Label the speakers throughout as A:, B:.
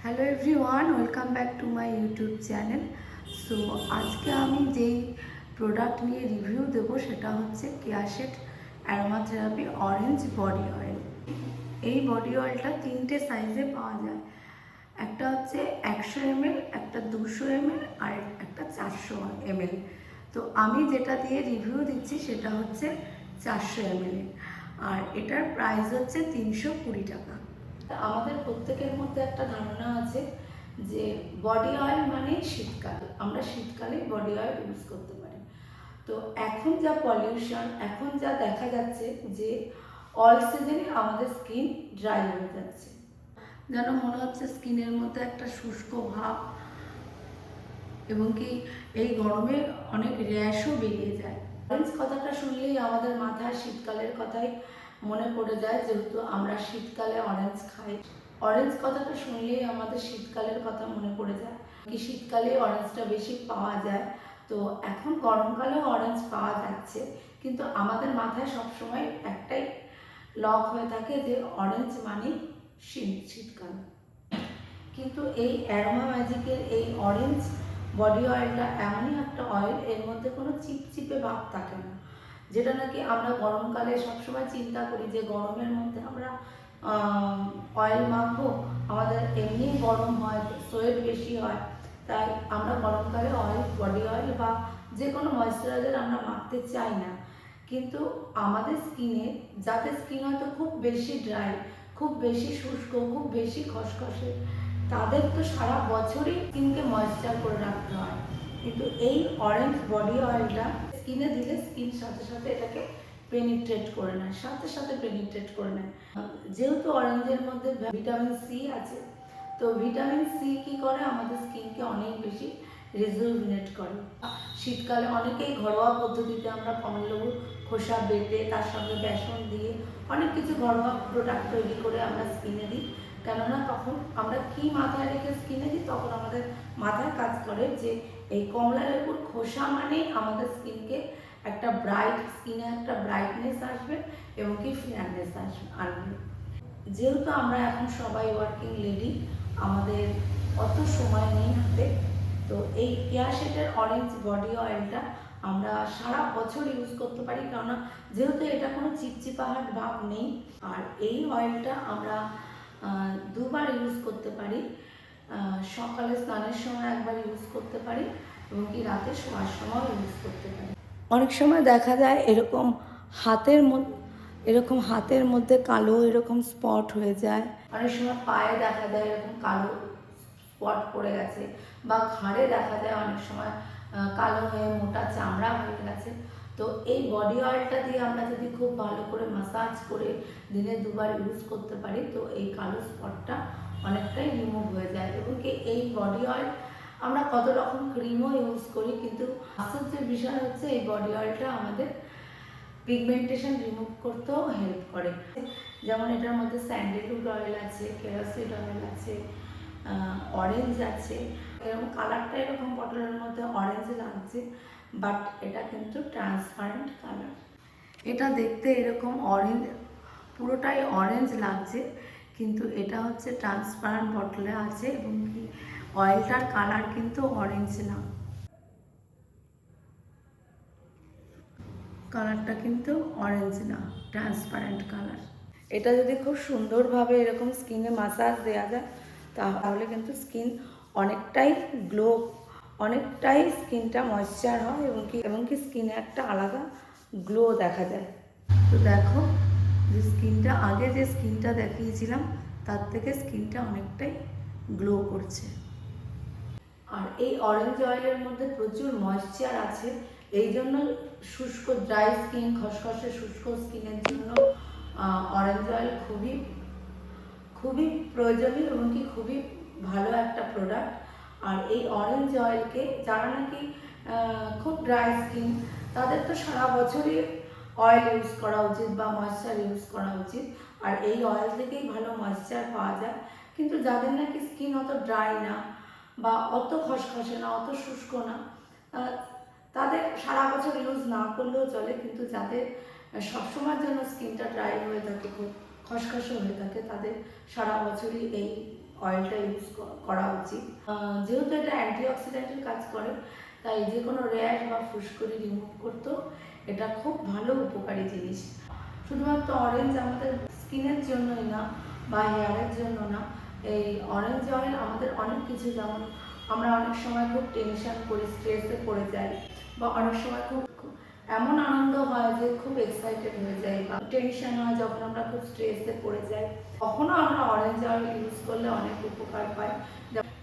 A: Hello everyone, welcome back to my YouTube channel. So আজকে আমি যেই প্রোডাক্ট নিয়ে রিভিউ দেবো সেটা হচ্ছে Keya Seth aroma therapy orange body oil. এই বডি অয়েলটা তিনটে সাইজে পাওয়া যায়। একটা হচ্ছে 100 ml, একটা 200 ml আর একটা 400 ml। তো আমি যেটা দিয়ে রিভিউ দিচ্ছি সেটা হচ্ছে 400 ml আর এটার প্রাইস হচ্ছে 320 টাকা। আমাদের প্রত্যেকের মধ্যে একটা ধারণা আছে যে বডি অয়েল মানে শীতকাল, আমরা শীতকালে বডি অয়েল ইউজ করতে পারি। তো এখন যা পলিউশন, এখন যা দেখা যাচ্ছে যে অল সিজনে আমাদের স্কিন ড্রাই হয়ে যাচ্ছে, যেন মনে হচ্ছে স্কিনের মধ্যে একটা শুষ্ক ভাব, এবং কি এই গরমে অনেক র্যাশও বেরিয়ে যায়। অরেঞ্জ কথাটা শুনলেই আমাদের মাথায় শীতকালের কথাই মনে পড়ে যায়, যেহেতু আমরা শীতকালে অরেঞ্জ খাই। অরেঞ্জ কথাটা শুনলেই আমাদের শীতকালের কথা মনে পড়ে যায়, কি শীতকালে অরেঞ্জটা বেশি পাওয়া যায়। তো এখন গরমকালেও অরেঞ্জ পাওয়া যাচ্ছে, কিন্তু আমাদের মাথায় সবসময় একটাই লক হয়ে থাকে যে অরেঞ্জ মানে শীতকাল। কিন্তু এই অ্যারোমা ম্যাজিকের এই অরেঞ্জ বডি অয়েলটা এমনই একটা অয়েল, এর মধ্যে কোনো চিপচিপে ভাব থাকে না, যেটা নাকি আমরা গরমকালে সবসময় চিন্তা করি যে গরমের মধ্যে আমরা অয়েল মাখবো, আমাদের এমনি গরম হয়, সোয়েট বেশি হয়, তাই আমরা গরমকালে বডি অয়েল বা যে কোনো ময়েশ্চারাইজার আমরা মাখতে চাই না। কিন্তু আমাদের স্কিনে, যাদের স্কিন হয়তো খুব বেশি ড্রাই, খুব বেশি শুষ্ক, খুব বেশি খসখসে, তাদের তো সারা বছরই স্কিনকে ময়েশ্চার করে রাখতে হয়। কিন্তু এই অরেঞ্জ বডি অয়েলটা স্কিনে দিলে স্কিন সাথে সাথে এটাকে পেনিট্রেট করে নেয়, সাথে সাথে পেনিট্রেট করে নেয়। যেহেতু অরেঞ্জের মধ্যে ভিটামিন সি আছে, তো ভিটামিন সি কি করে, আমাদের স্কিনকে অনেক বেশি রিজুভিনেট করে। শীতকালে অনেকেই ঘরোয়া পদ্ধতিতে আমরা কমলালেবুর খোসা বেটে তার সঙ্গে বেসন দিয়ে অনেক কিছু ঘরোয়া প্রোডাক্ট তৈরি করে আমরা স্কিনে দিই। কেননা তখন আমরা কি মাথায় রেখে স্কিনে দিই, তখন আমাদের মাথায় কাজ করে যে এই কমলা লেবুর খোসা মানেই আমাদের স্কিনকে একটা স্কিনে একটা ব্রাইটনেস আসবে এবং কি ফেয়ারনেস আনবে। যেহেতু আমরা এখন সবাই ওয়ার্কিং লেডি, আমাদের অত সময় নেই হাতে, তো এই কেয়াশেটের অরেঞ্জ বডি অয়েলটা আমরা সারা বছর ইউজ করতে পারি, কেননা যেহেতু এটা কোনো চিপচিপাহাট ভাব নেই। আর এই অয়েলটা আমরা দুবার ইউজ করতে পারি, সকালে স্নানের সময় একবার ইউজ করতে পারি এবং কি রাতে শোয়ার সময় ইউজ করতে পারি। অনেক সময় দেখা যায় হাতের মধ্যে কালো এরকম স্পট হয়ে যায়, অনেক সময় পায়ে দেখা যায় এরকম কালো স্পট পড়ে গেছে, বা ঘাড়ে দেখা যায় অনেক সময় কালো হয়ে মোটা চামড়া হয়ে গেছে। তো এই বডি অয়েলটা দিয়ে আমরা যদি খুব ভালো করে মাসাজ করে দিনে দুবার ইউজ করতে পারি, তো এই কালো স্পটটা অনেকটাই রিমুভ হয়ে যায়। এবং কি এই বডি অয়েল আমরা কত রকম ক্রিমও ইউজ করি, কিন্তু আশ্চর্যের বিষয় হচ্ছে এই বডি অয়েলটা আমাদের পিগমেন্টেশন রিমুভ করতেও হেল্প করে। যেমন এটার মধ্যে স্যান্ডেলউড অয়েল আছে, কেরাসিড অয়েল আছে, অরেঞ্জ আছে। এরকম কালারটা এরকম বটলের মধ্যে অরেঞ্জ লাগছে, বাট এটা কিন্তু ট্রান্সপারেন্ট কালার। এটা দেখতে এরকম অরেঞ্জ, পুরোটাই অরেঞ্জ লাগছে, কিন্তু এটা হচ্ছে ট্রান্সপারেন্ট বটলে আছে এবং কি অয়েলটার কালার কিন্তু অরেঞ্জ না, কালারটা কিন্তু অরেঞ্জ না, ট্রান্সপারেন্ট কালার। এটা যদি খুব সুন্দরভাবে এরকম স্কিনে মাসাজ দেওয়া যায়, তাহলে কিন্তু স্কিন অনেকটাই স্কিনটা ময়েশ্চার হয় এবং কি স্কিনে একটা আলাদা গ্লো দেখা যায়। তো দেখো যে স্কিনটা আগে যে স্কিনটা দেখিয়েছিলাম তার থেকে স্কিনটা অনেকটাই গ্লো করছে। আর এই অরেঞ্জ অয়েলের মধ্যে প্রচুর ময়েশ্চার আছে, এই জন্য শুষ্ক ড্রাই স্কিন, খসখসে শুষ্ক স্কিনের জন্য অরেঞ্জ অয়েল খুবই প্রয়োজনীয় এবং কি খুবই ভালো একটা প্রোডাক্ট। আর এই অরেঞ্জ অয়েলকে যারা নাকি খুব ড্রাই স্কিন, তাদের তো সারা বছরই অয়েল ইউজ করা উচিত বা ময়েশ্চার ইউজ করা উচিত, আর এই অয়েল থেকেই ভালো ময়েশ্চার পাওয়া যায়। কিন্তু যাদের নাকি স্কিন অত ড্রাই না বা অত খসখসে না, অত শুষ্ক না, তাদের সারা বছর ইউজ না করলেও চলে। কিন্তু যাদের সবসময়ের জন্য স্কিনটা ড্রাই হয়ে থাকে, খুব খসখসে হয়ে থাকে, তাদের সারা বছরই এই অয়েলটা ইউজ করা উচিত। যেহেতু এটা অ্যান্টিঅক্সিডেন্টের কাজ করে, তাই যে কোনো র্যাশ বা ফুসকুড়ি রিমুভ করতেও এটা খুব ভালো উপকারী জিনিস। শুধুমাত্র অরেঞ্জ আমাদের স্কিনের জন্যই না বা হেয়ারের জন্য না, এই অরেঞ্জ অয়েল আমাদের অনেক কিছু, যেমন আমরা অনেক সময় খুব টেনশন করি, স্ট্রেসে পড়ে যাই, বা অনেক সময় খুব এমন আনন্দ হয় যে খুব এক্সাইটেড হয়ে যাই, বা টেনশন হয় যখন আমরা খুব স্ট্রেসে পড়ে যাই, তখনও আমরা অরেঞ্জ অয়েল ইউজ করলে অনেক উপকার পাই।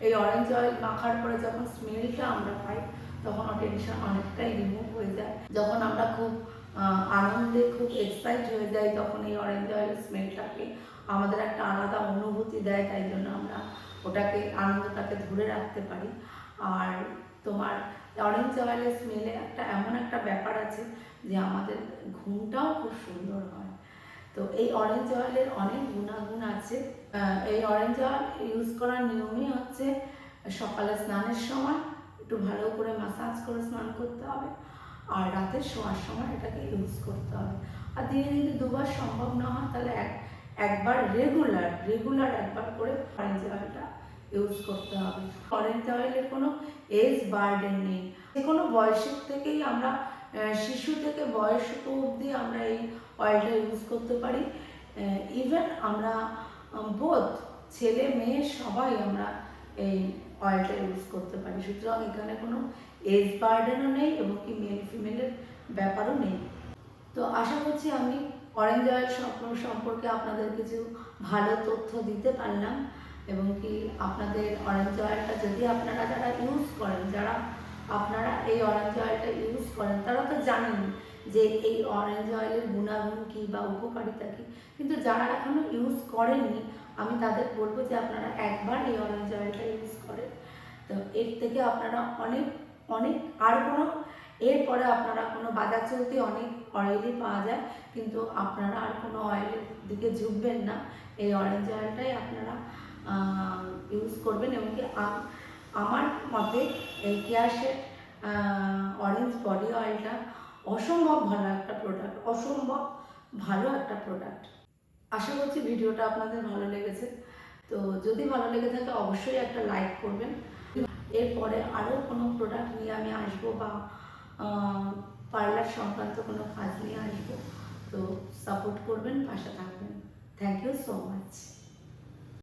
A: এই অরেঞ্জ অয়েল মাখার পরে যখন স্মেলটা আমরা পাই, তখন টেনশন অনেকটাই রিমুভ হয়ে যায়। যখন আমরা খুব আনন্দে খুব এক্সাইট হয়ে যাই, তখন এই অরেঞ্জ অয়েলের স্মেলটাকে আমাদের একটা আলাদা অনুভূতি দেয়, তাই জন্য আমরা ওটাকে আনন্দটাকে ধরে রাখতে পারি। আর তোমার অরেঞ্জ অয়েলের স্মেলে এমন একটা ব্যাপার আছে যে আমাদের ঘুমটাও খুব সুন্দর হয়। তো এই অরেঞ্জ অয়েলের অনেক গুণাগুণ আছে। এই অরেঞ্জ অয়েল ইউজ করার নিয়মই হচ্ছে সকালে স্নানের সময় একটু ভালো করে ম্যাসাজ করে স্নান করতে হবে, আর রাতে শোয়ার সময় এটাকে ইউজ করতে হবে। আর দিনে যদি দুবার সম্ভব না হয়, তাহলে একবার রেগুলার একবার করে অরেঞ্জ অয়েলটা ইউজ করতে হবে। অরেঞ্জ অয়েলের কোনো এজ বার্ডেন নেই, যে কোনো বয়সের থেকেই আমরা, শিশু থেকে বয়স্ক অবধি আমরা এই অয়েলটা ইউজ করতে পারি। ইভেন আমরা বোধ ছেলে মেয়ে সবাই আমরা এই অয়েলটা ইউজ করতে পারি। সুতরাং এখানে কোনো এজ বার্ডেনও নেই এবং কি মেল ফিমেলের ব্যাপারও নেই। তো আশা করছি আমি অরেঞ্জ অয়েল সম্পর্কে আপনাদের কিছু ভালো তথ্য দিতে পারলাম, এবং কি আপনাদের অরেঞ্জ অয়েলটা যদি আপনারা যারা ইউজ করেন, আপনারা এই অরেঞ্জ অয়েলটা ইউজ করেন, তারা তো জানেন যে এই অরেঞ্জ অয়েলের গুণাগুণ কী বা উপকারিতা কী, কিন্তু যারা এখনও ইউজ করেননি, আমি তাদের বলবো যে আপনারা একবার এই অরেঞ্জ অয়েলটা ইউজ করেন। তো এর থেকে আপনারা অনেক অনেক আর কোনো, এরপরে আপনারা কোনো বাজার চলতি অনেক অয়েলই পাওয়া যায়, কিন্তু আপনারা আর কোনো অয়েলের দিকে ঝুঁকবেন না। এই অরেঞ্জ অয়েলটাই আপনারা ইউজ করবেন। এবং কি আমার মতে এই কেয়ারশেট অরেঞ্জ বডি অয়েলটা অসম্ভব ভালো একটা প্রোডাক্ট, অসম্ভব ভালো একটা প্রোডাক্ট। আশা করছি ভিডিওটা আপনাদের ভালো লেগেছে। তো যদি ভালো লেগে থাকে অবশ্যই একটা লাইক করবেন। এরপরে আরও কোনো প্রোডাক্ট নিয়ে আমি আসবো, বা পার্লার সংক্রান্ত কোনো কাজ নিয়ে আসবো। তো সাপোর্ট করবেন, পাশে থাকবেন। Thank you so much.